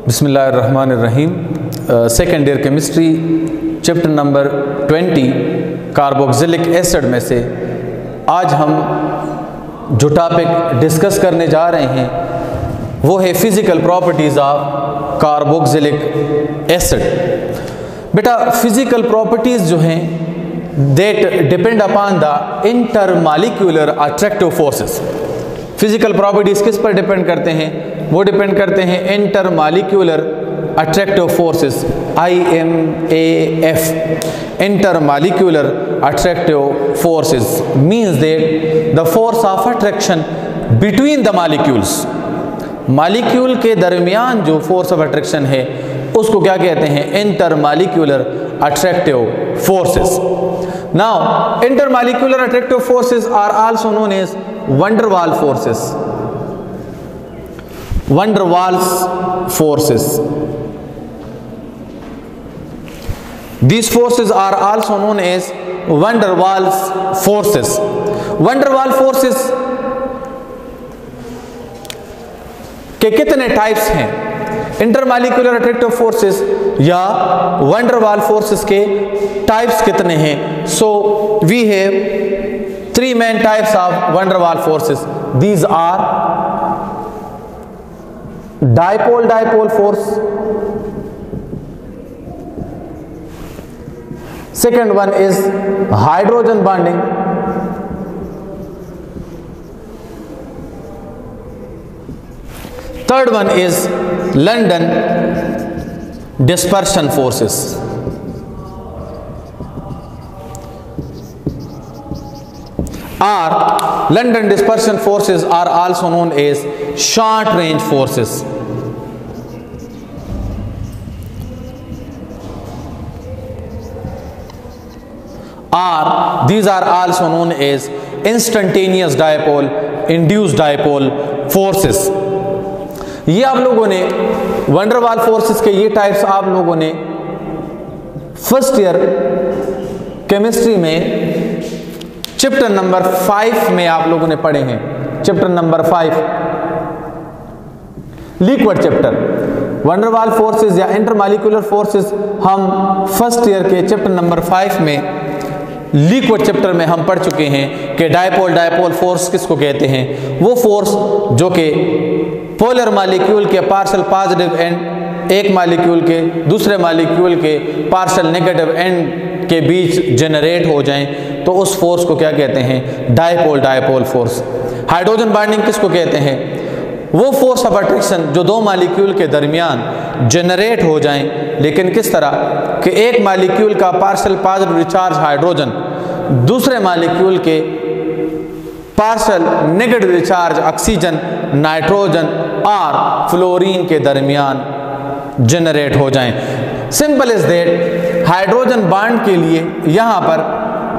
बिस्मिल्लाहिर्रहमानिर्रहीम। Second year chemistry chapter number 20 carboxylic acid में से आज हम जो टॉपिक डिस्कस करने जा रहे हैं वो है physical properties of carboxylic acid. बेटा फिज़िकल प्रॉपर्टीज़ जो हैं that depend upon the intermolecular attractive forces. Physical properties किस पर डिपेंड करते हैं? वो डिपेंड करते हैं intermolecular attractive forces IMAF। Intermolecular attractive forces means that the force of attraction between the molecules. Molecule के दरमियान जो फोर्स ऑफ अट्रैक्शन है उसको क्या कहते हैं? Intermolecular attractive forces. Now intermolecular attractive forces are also known as van der Waals forces। van der Waals forces, these forces are also known as van der Waals forces। van der Waals forces के कितने types हैं? Intermolecular attractive forces या van der Waals forces के types कितने हैं? So we have three main types of van der Waals forces। These are dipole-dipole force, second one is hydrogen bonding, third one is London dispersion forces। London dispersion forces are also known as short range forces। These are also known as instantaneous dipole, induced dipole forces। ये आप लोगों ने van der Waals forces के ये types आप लोगों ने first year chemistry में चैप्टर नंबर 5 में आप लोगों ने पढ़े हैं। Chapter number 5 liquid chapter. van der Waals forces या इंटरमॉलिक्यूलर फोर्सेस हम फर्स्ट ईयर के चैप्टर नंबर 5 में लिक्विड चैप्टर में हम पढ़ चुके हैं कि डायपोल फोर्स किसको कहते हैं? वो फोर्स जो कि पोलर मॉलिक्यूल के पार्शियल पॉजिटिव एंड एक मॉलिक्यूल के दूसरे मॉलिक्यूल के पार्शियल नेगेटिव एंड के बीच जनरेट हो जाएं तो उस फोर्स को क्या कहते हैं? Dipole force. हाइड्रोजन बॉन्डिंग किसको कहते हैं? वो फोर्स ऑफ अट्रैक्शन जो दो मॉलिक्यूल के दरमियान जनरेट हो जाएं, लेकिन किस तरह कि एक मॉलिक्यूल का पार्शियल पॉजिटिव रिचार्ज हाइड्रोजन दूसरे मॉलिक्यूल के partial negative recharge oxygen, nitrogen और फ्लोरीन के दरमियान जनरेट हो जाएं। Simple is that hydrogen bond के लिए यहाँ पर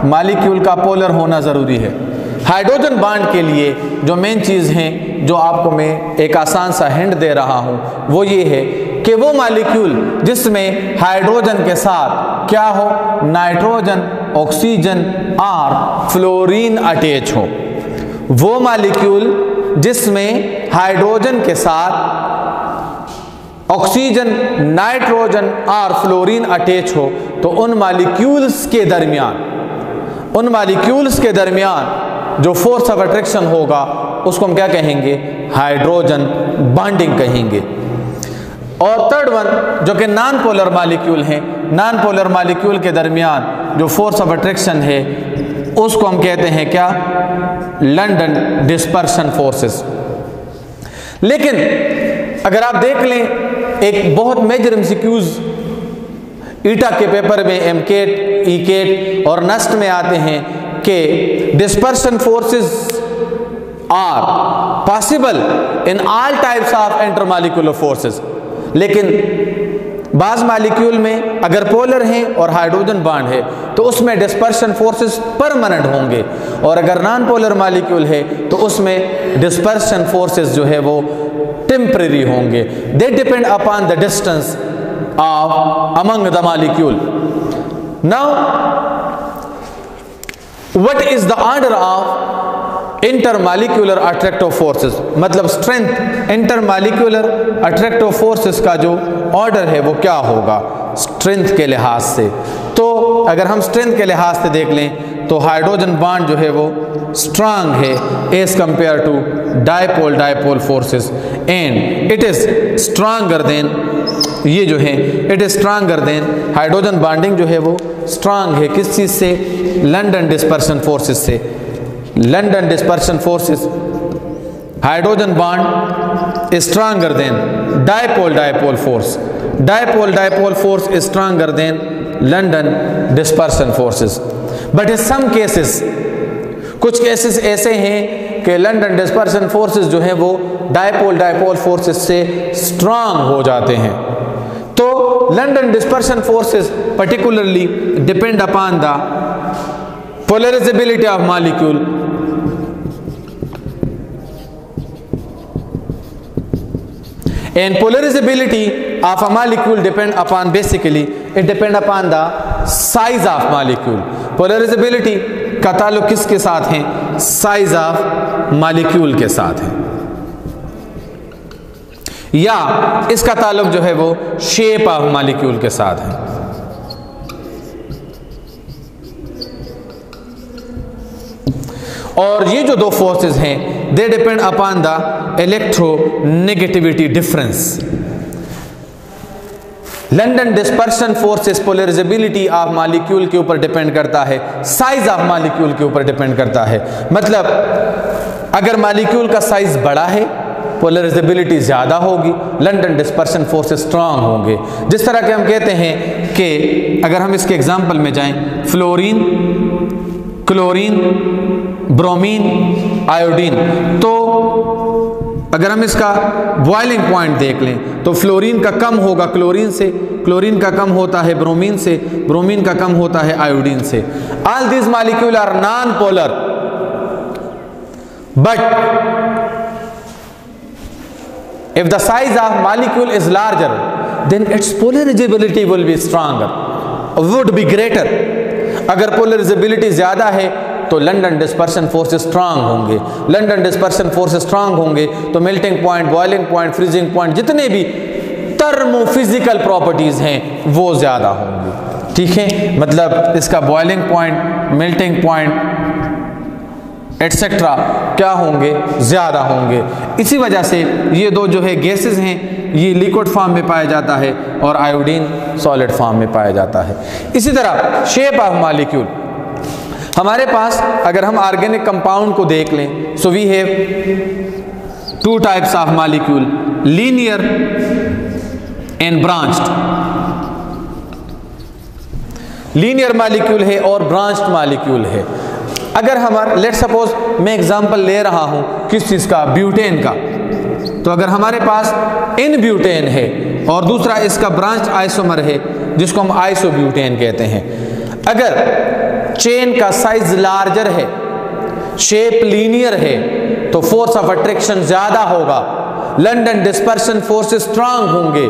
मॉलिक्यूल का पोलर होना ज़रूरी है। हाइड्रोजन बॉन्ड के लिए जो मेन चीज़ हैं जो आपको मैं एक आसान सा हिंट दे रहा हूँ वो ये है कि वो मॉलिक्यूल जिसमें हाइड्रोजन के साथ क्या हो? नाइट्रोजन, ऑक्सीजन और फ्लोरीन अटैच हो। वो मॉलिक्यूल जिसमें हाइड्रोजन के साथ ऑक्सीजन, नाइट्रोजन और फ्लोरीन अटैच हो तो उन मॉलिक्यूल्स के दरमियान जो फोर्स ऑफ अट्रैक्शन होगा उसको हम क्या कहेंगे? हाइड्रोजन बॉन्डिंग कहेंगे। और थर्ड वन जो कि नॉन पोलर मॉलिक्यूल हैं, नॉन पोलर मॉलिक्यूल के दरमियान जो फोर्स ऑफ अट्रैक्शन है उसको हम कहते हैं क्या? London dispersion forces. लेकिन अगर आप देख लें एक बहुत मेजर एमसीक्यूज ईटा के पेपर में एमकेट, ईकेट और नस्ट में आते हैं कि dispersion forces are possible in all types of intermolecular forces. लेकिन बाज मॉलिक्यूल में अगर पोलर हैं और हाइड्रोजन बॉन्ड है तो उसमें डिस्पर्शन फोर्सेस परमानेंट होंगे, और अगर नॉन पोलर मॉलिक्यूल है तो उसमें डिस्पर्शन फोर्सेस जो है वो टेम्परेरी होंगे। They depend upon the distance of among the molecule. Now what is the order of intermolecular attractive forces, मतलब स्ट्रेंथ इंटरमॉलिक्यूलर अट्रैक्टिव फोर्सेस का जो ऑर्डर है वो क्या होगा स्ट्रेंथ के लिहाज से। तो अगर हम स्ट्रेंथ के लिहाज से देख लें तो हाइड्रोजन बॉन्ड जो है वो स्ट्रांग है as compare to dipole dipole forces, and it is stronger than, ये जो है it is stronger than, hydrogen bonding जो है वो स्ट्रांग है किस चीज से, लंदन डिस्पर्शन फोर्सेस से। London dispersion forces, hydrogen bond is stronger than dipole dipole force, dipole dipole force is stronger than London dispersion forces, but in some cases, कुछ cases ऐसे हैं कि लंदन डिस्पर्शन फोर्सेस जो हैं वो dipole dipole forces से strong हो जाते हैं। तो London dispersion forces particularly depend upon the polarizability of molecule, and polarizability of a molecule depend upon, basically it depend upon the size of molecule। polarizability का ताल्लुक किसके साथ है, साइज ऑफ मॉलिक्यूल के साथ है, या इसका ताल्लुक जो है वो शेप ऑफ मॉलिक्यूल के साथ है। और ये जो दो फोर्सेस हैं they depend upon the electronegativity difference. London dispersion forces polarisability of molecule के ऊपर डिपेंड करता है, साइज ऑफ मॉलिक्यूल के ऊपर डिपेंड करता है। मतलब अगर मॉलिक्यूल का साइज बड़ा है पोलराइजेबिलिटी ज़्यादा होगी, लंदन डिस्पर्शन फोर्सेस स्ट्रांग होंगे। जिस तरह के हम कहते हैं कि अगर हम इसके एग्जांपल में जाएं, फ्लोरीन, क्लोरीन, ब्रोमीन, आयोडीन, तो अगर हम इसका बॉइलिंग पॉइंट देख लें तो फ्लोरीन का कम होगा क्लोरीन से, क्लोरीन का कम होता है ब्रोमीन से, ब्रोमीन का कम होता है आयोडीन से। All these molecule are non polar, but if the size of molecule is larger then its polarizability will be stronger, would be greater। अगर polarizability ज़्यादा है तो लंदन डिस्पर्शन फोर्सेस स्ट्रांग होंगे, लंदन डिस्पर्शन फोर्सेस स्ट्रांग होंगे तो melting point, boiling point, freezing point, जितने भी thermophysical properties हैं वो ज़्यादा होंगी। ठीक है, मतलब इसका boiling point, melting point etcetera क्या होंगे, ज़्यादा होंगे। इसी वजह से ये दो जो है गैसेस हैं ये लिक्विड फॉर्म में पाया जाता है और आयोडीन सॉलिड फॉर्म में पाया जाता है। इसी तरह शेप ऑफ मॉलिक्यूल, हमारे पास अगर हम ऑर्गेनिक कंपाउंड को देख लें, so we have two types of molecule, linear and branched. Linear molecule है और ब्रांच्ड मॉलिक्यूल है। अगर हमारा लेट सपोज मैं एग्जांपल ले रहा हूं किस चीज़ का, ब्यूटेन का, तो अगर हमारे पास इन ब्यूटेन है और दूसरा इसका ब्रांच आइसोमर है जिसको हम आइसोब्यूटेन कहते हैं, अगर चेन का साइज लार्जर है, शेप लीनियर है, तो फोर्स ऑफ अट्रैक्शन ज़्यादा होगा, लंदन डिस्पर्शन फोर्सेस स्ट्रांग होंगे,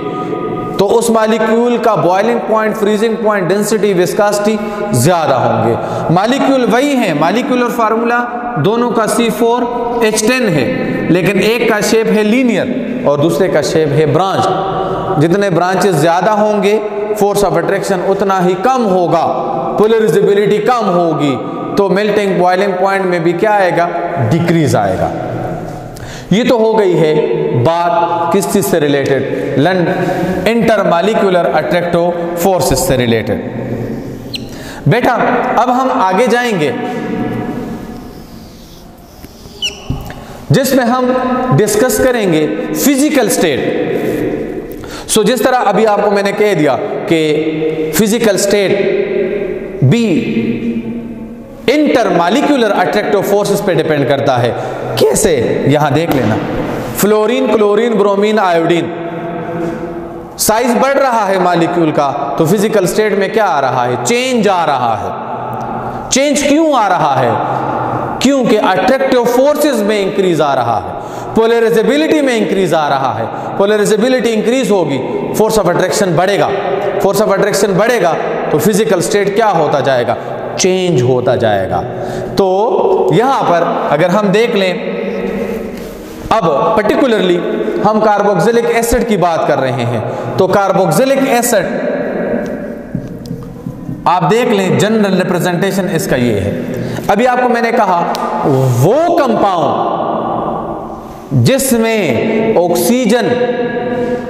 तो उस मॉलिक्यूल का boiling point, freezing point, density, viscosity ज़्यादा होंगे। मॉलिक्यूल वही है, मॉलिक्यूलर फार्मूला दोनों का C4H10 है, लेकिन एक का शेप है लीनियर और दूसरे का शेप है ब्रांच। जितने ब्रांचेस ज़्यादा होंगे फोर्स ऑफ अट्रैक्शन उतना ही कम होगा, पोलराइजेबिलिटी कम होगी, तो मेल्टिंग बॉइलिंग पॉइंट में भी क्या आएगा, डिक्रीज आएगा। ये तो हो गई है बात किस चीज से रिलेटेड, इंटरमॉलिक्यूलर अट्रैक्टिव फोर्सेस से रिलेटेड। बेटा अब हम आगे जाएंगे जिसमें हम डिस्कस करेंगे फिजिकल स्टेट। सो जिस तरह अभी आपको मैंने कह दिया कि फिजिकल स्टेट भी इंटरमॉलिक्यूलर अट्रैक्टिव फोर्सेस पे डिपेंड करता है। कैसे, यहां देख लेना, fluorine, chlorine, bromine, iodine, size बढ़ रहा है मॉलिक्यूल का तो फिजिकल स्टेट में क्या आ रहा है, चेंज आ रहा है। चेंज क्यों आ रहा है, क्योंकि अट्रैक्टिव फोर्सेस में इंक्रीज आ रहा है, पोलराइजेबिलिटी में इंक्रीज आ रहा है। पोलराइजेबिलिटी इंक्रीज होगी, फोर्स ऑफ अट्रैक्शन बढ़ेगा, फोर्स ऑफ अट्रैक्शन बढ़ेगा तो फिजिकल स्टेट क्या होता जाएगा, चेंज होता जाएगा। तो यहां पर अगर हम देख लें, अब पर्टिकुलरली हम कार्बोक्सिलिक एसिड की बात कर रहे हैं, तो कार्बोक्सिलिक एसिड आप देख लें, जनरल रिप्रेजेंटेशन इसका ये है। अभी आपको मैंने कहा वो कंपाउंड जिसमें ऑक्सीजन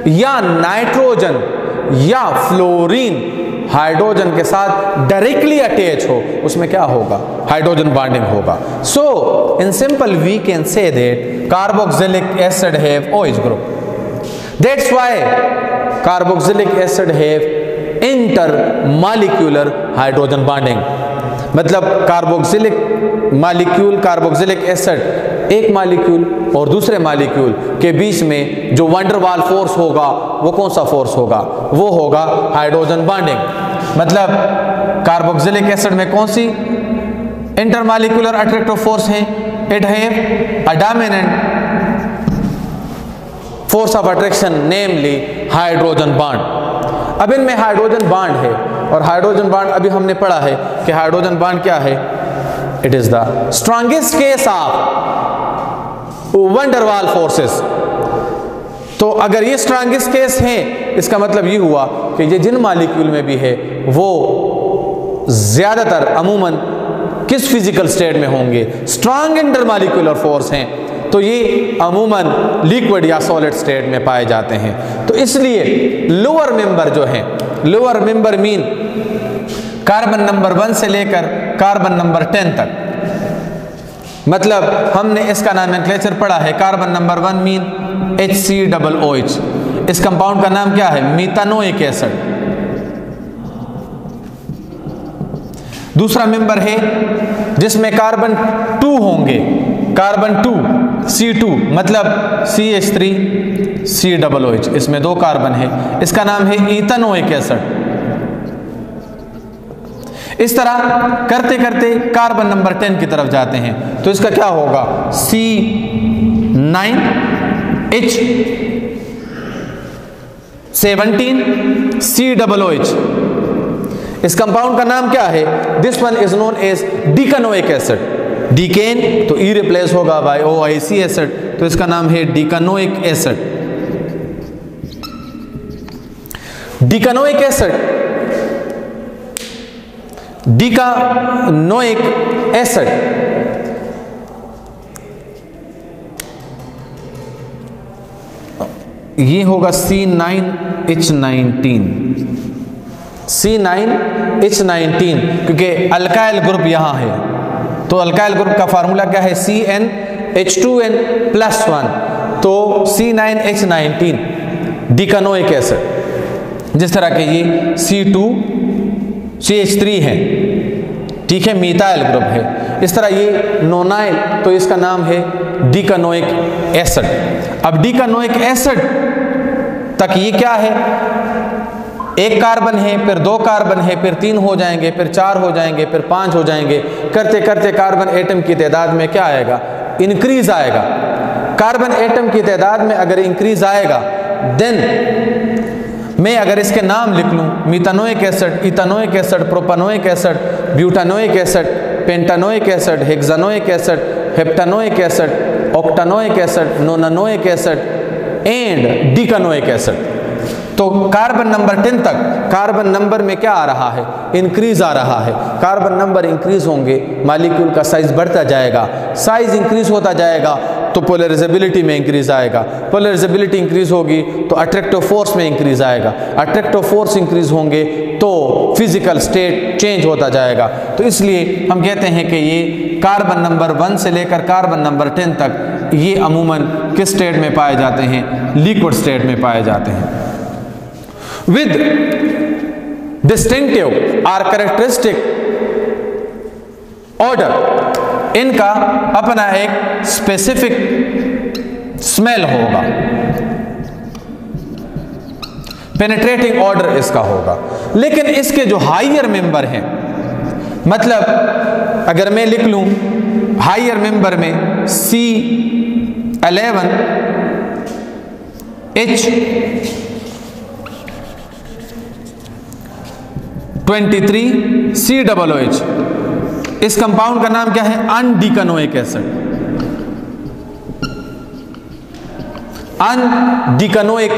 या नाइट्रोजन या फ्लोरीन हाइड्रोजन के साथ डायरेक्टली अटैच हो, उसमें क्या होगा? हाइड्रोजन बॉन्डिंग होगा। So in simple we can say that carboxylic acid have OH group. That's why carboxylic acid have intermolecular hydrogen bonding. मतलब कार्बोक्सिलिक मॉलिक्यूल, कार्बोक्सिलिक एसिड एक मॉलिक्यूल और दूसरे मॉलिक्यूल के बीच में जो वंडर वाल फोर्स होगा वो कौन सा फोर्स होगा? वो होगा हाइड्रोजन बॉन्डिंग। मतलब कार्बोक्सिलिक एसिड में कौन सी इंटरमॉलिक्यूलर अट्रैक्टिव फोर्स है? It have a dominant force of attraction, namely hydrogen bond. अब इनमें हाइड्रोजन बॉन्ड है, और हाइड्रोजन बॉन्ड अभी हमने पढ़ा है कि हाइड्रोजन बॉन्ड क्या है? It is the strongest case of wonder वाल फोर्सेस। तो अगर ये स्ट्रॉन्गेस्ट केस है, इसका मतलब ये हुआ कि ये जिन मॉलिक्यूल में भी है वो ज्यादातर अमूमन किस फिजिकल स्टेट में होंगे? स्ट्रॉन्ग इंटरमॉलिक्यूलर फोर्स हैं, तो ये अमूमन लिक्विड या सॉलिड स्टेट में पाए जाते हैं। तो इसलिए लोअर मेंबर जो है, lower member mean carbon number 1 से लेकर कार्बन नंबर 10 तक, मतलब हमने इसका नोमेनक्लेचर पढ़ा है। Carbon number 1 mean HCOOH। इस कंपाउंड का नाम क्या है? मेथानोइक एसिड। दूसरा मेंबर है जिसमें कार्बन 2 होंगे, कार्बन 2 C2, मतलब CH3COOH, इसमें 2 कार्बन है, इसका नाम है इथेनोइक एसिड। इस तरह करते करते कार्बन नंबर 10 की तरफ जाते हैं, तो इसका क्या होगा? C9H17COOH। इस कंपाउंड का नाम क्या है? This one is known as decanoic acid. Decane तो ई रिप्लेस होगा बाय OIC एसिड, तो इसका नाम है decanoic acid. Decanoic acid, decanoic acid ये होगा C9H19। C9H19 क्योंकि अल्काइल ग्रुप यहां है, तो अल्काइल ग्रुप का फार्मूला क्या है? CnH2n+1, तो C9H19 डीकनोइक एसिड। जिस तरह के ये C2CH3 है, ठीक है, मीथाइल ग्रुप है। इस तरह ये नोनाइल, तो इसका नाम है डीकनोइक एसिड। अब डीकनोइक एसिड तक ये क्या है? एक कार्बन है, फिर 2 कार्बन है, फिर 3 हो जाएंगे, फिर 4 हो जाएंगे, फिर 5 हो जाएंगे। करते करते कार्बन एटम की तादाद में क्या आएगा? इंक्रीज आएगा। कार्बन एटम की तादाद में अगर इंक्रीज आएगा, देन मैं अगर इसके नाम लिख लूँ, methanoic acid, ethanoic acid, propanoic acid, butanoic acid, pentanoic acid, hexanoic acid, heptanoic acid, octanoic acid, nonanoic acid and decanoic acid, तो कार्बन नंबर 10 तक कार्बन नंबर में क्या आ रहा है? इंक्रीज आ रहा है। कार्बन नंबर इंक्रीज होंगे, मॉलिक्यूल का साइज बढ़ता जाएगा, साइज इंक्रीज होता जाएगा तो पोलराइजेबिलिटी में इंक्रीज आएगा, पोलराइजेबिलिटी इंक्रीज होगी तो अट्रैक्टिव फोर्स में इंक्रीज आएगा, अट्रैक्टिव फोर्स इंक्रीज होंगे तो फिजिकल स्टेट चेंज होता जाएगा। तो इसलिए हम कहते हैं कि ये कार्बन नंबर 1 से लेकर कार्बन नंबर 10 तक ये अमूमन किस स्टेट में पाए जाते हैं? लिक्विड स्टेट में पाए जाते हैं। With distinctive or characteristic odor, इनका अपना एक स्पेसिफिक स्मेल होगा, पेनिट्रेटिंग ऑर्डर इसका होगा। लेकिन इसके जो हाइयर मेंबर हैं, मतलब अगर मैं लिख लूं हाइयर मेंबर में C11H23COOH, इस कंपाउंड का नाम क्या है? Undecanoic acid. Undecanoic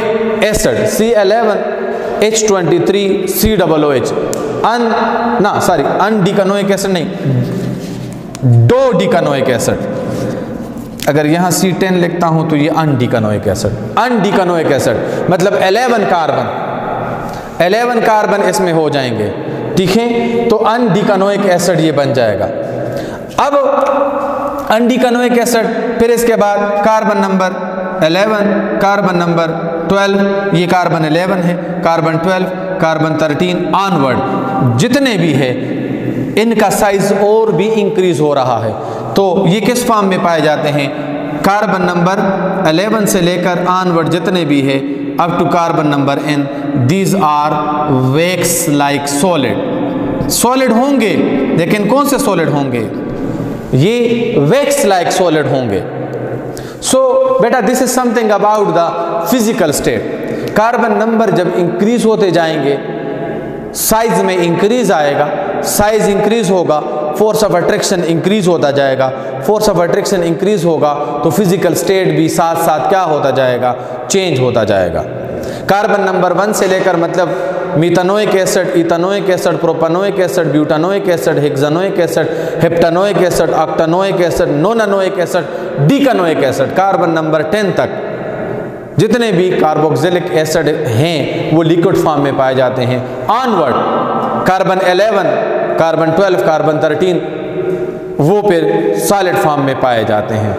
acid C11H23COOH। Undecanoic acid नहीं, डोडीकनोइक एसिड। अगर यहां C10 लिखता हूं तो ये अनडीकनोइक एसिड। अनडीकनोइक एसिड मतलब 11 कार्बन इसमें हो जाएंगे, ठीक है, तो अनडीकनोइक एसिड ये बन जाएगा। अब अनडीकनोइक एसिड, फिर इसके बाद कार्बन नंबर 11, कार्बन नंबर 12, ये कार्बन 11 है, कार्बन 12, कार्बन 13 ऑनवर्ड जितने भी है इनका साइज और भी इंक्रीज हो रहा है। तो ये किस फॉर्म में पाए जाते हैं? कार्बन नंबर 11 से लेकर ऑनवर्ड जितने भी है up to carbon number n, these are wax like solid. Solid होंगे, लेकिन कौन से सॉलिड होंगे? ये वैक्स लाइक सॉलिड होंगे। सो बेटा this is something about the physical state. Carbon number जब इंक्रीज होते जाएंगे साइज में इंक्रीज आएगा, साइज इंक्रीज होगा, फोर्स ऑफ अट्रैक्शन इंक्रीज होता जाएगा। फोर्स ऑफ अट्रैक्शन इंक्रीज होगा तो फिजिकल स्टेट भी साथ साथ क्या होता जाएगा? चेंज होता जाएगा। कार्बन नंबर 1 से लेकर मतलब methanoic acid, ethanoic acid, propanoic acid, butanoic acid, hexanoic acid, heptanoic acid, octanoic acid, nonanoic acid, decanoic acid, carbon number 10 तक जितने भी कार्बोक्सिलिक एसिड हैं वो लिक्विड फॉर्म में पाए जाते हैं। ऑनवर्ड कार्बन 11, कार्बन 12, कार्बन 13 वो फिर सॉलिड फॉर्म में पाए जाते हैं।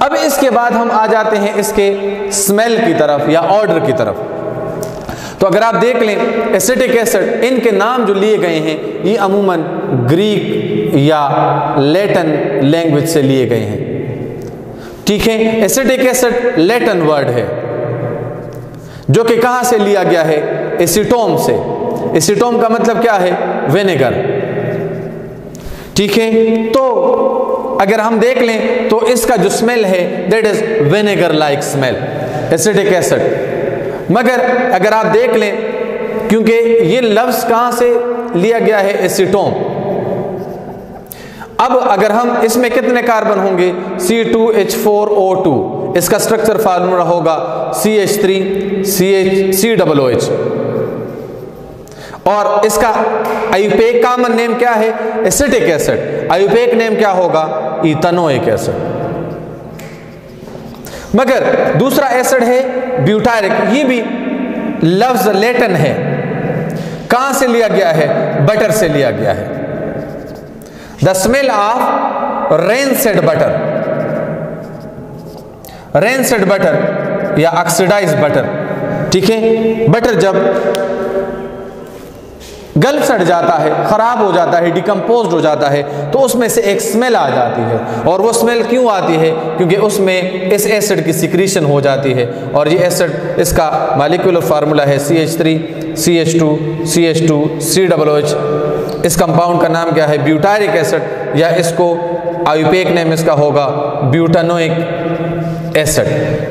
अब इसके बाद हम आ जाते हैं इसके स्मेल की तरफ या ऑर्डर की तरफ। तो अगर आप देख लें एसिटिक एसिड, इनके नाम जो लिए गए हैं ये अमूमन ग्रीक या लैटिन लैंग्वेज से लिए गए हैं, ठीक है। एसिटिक एसिड लैटिन वर्ड है जो कि कहां से लिया गया है? एसीटोम से। एसीटोम का मतलब क्या है? विनेगर, ठीक है। तो अगर हम देख लें तो इसका जो स्मेल है that is vinegar like smell, acetic acid. मगर अगर आप देख लें, क्योंकि ये लफ्ज कहां से लिया गया है? एसीटोम। अब अगर हम इसमें कितने कार्बन होंगे? C2H4O2, इसका स्ट्रक्चर फार्मूला होगा CH3COOH, और इसका आयुपेक कॉमन नेम क्या है? Acetic acid. आयुपेक नेम क्या होगा? Ethanoic acid. मगर दूसरा एसिड है ब्यूटारिक, ये भी लफ्ज लैटिन है। कहां से लिया गया है? बटर से लिया गया है। The smell of rancid butter, rancid butter या ऑक्सीडाइज्ड बटर, ठीक है। बटर जब गल सड़ जाता है, खराब हो जाता है, डिकम्पोज्ड हो जाता है, तो उसमें से एक स्मेल आ जाती है। और वो स्मेल क्यों आती है? क्योंकि उसमें इस एसिड की सिक्रीशन हो जाती है। और ये एसिड, इसका मॉलिक्यूलर फार्मूला है CH3CH2CH2COOH। इस कंपाउंड का नाम क्या है? ब्यूटारिक एसिड, या इसको आयुपेक नेम इसका होगा ब्यूटानोइक एसिड।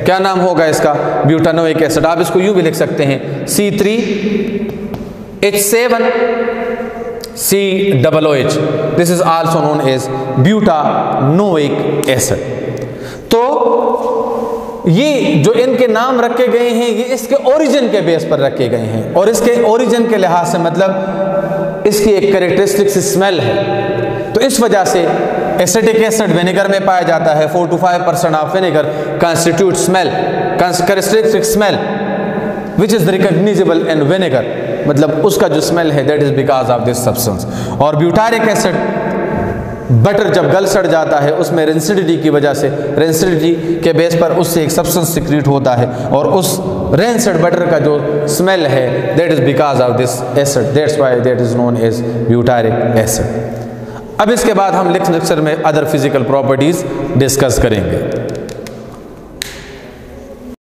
क्या नाम होगा इसका? Butanoic acid. आप इसको यूं भी लिख सकते हैं C3H7COOH। This is also known as butanoic acid. तो ये जो इनके नाम रखे गए हैं ये इसके ओरिजिन के बेस पर रखे गए हैं, और इसके ओरिजिन के लिहाज से मतलब इसकी एक कैरेक्टरिस्टिक स्मेल है। तो इस वजह से एसिटिक एसिड विनेगर में पाया जाता है। 4 to 5% of vinegar constitute smell, characteristic smell which is recognisable in vinegar, मतलब उसका जो स्मेल है that is because of this substance. और ब्यूटारिक एसिड, बटर जब गल सड़ जाता है उसमें रेंसिडिटी की वजह से, रेंसिडिटी के बेस पर उससे एक सब्सटेंस सिक्रीट होता है, और उस रेंसिड बटर का जो स्मेल है that is because of this acid, that's why that is known as butyric acid. अब इसके बाद हम नेक्स्ट लेक्चर में अदर फिजिकल प्रॉपर्टीज डिस्कस करेंगे।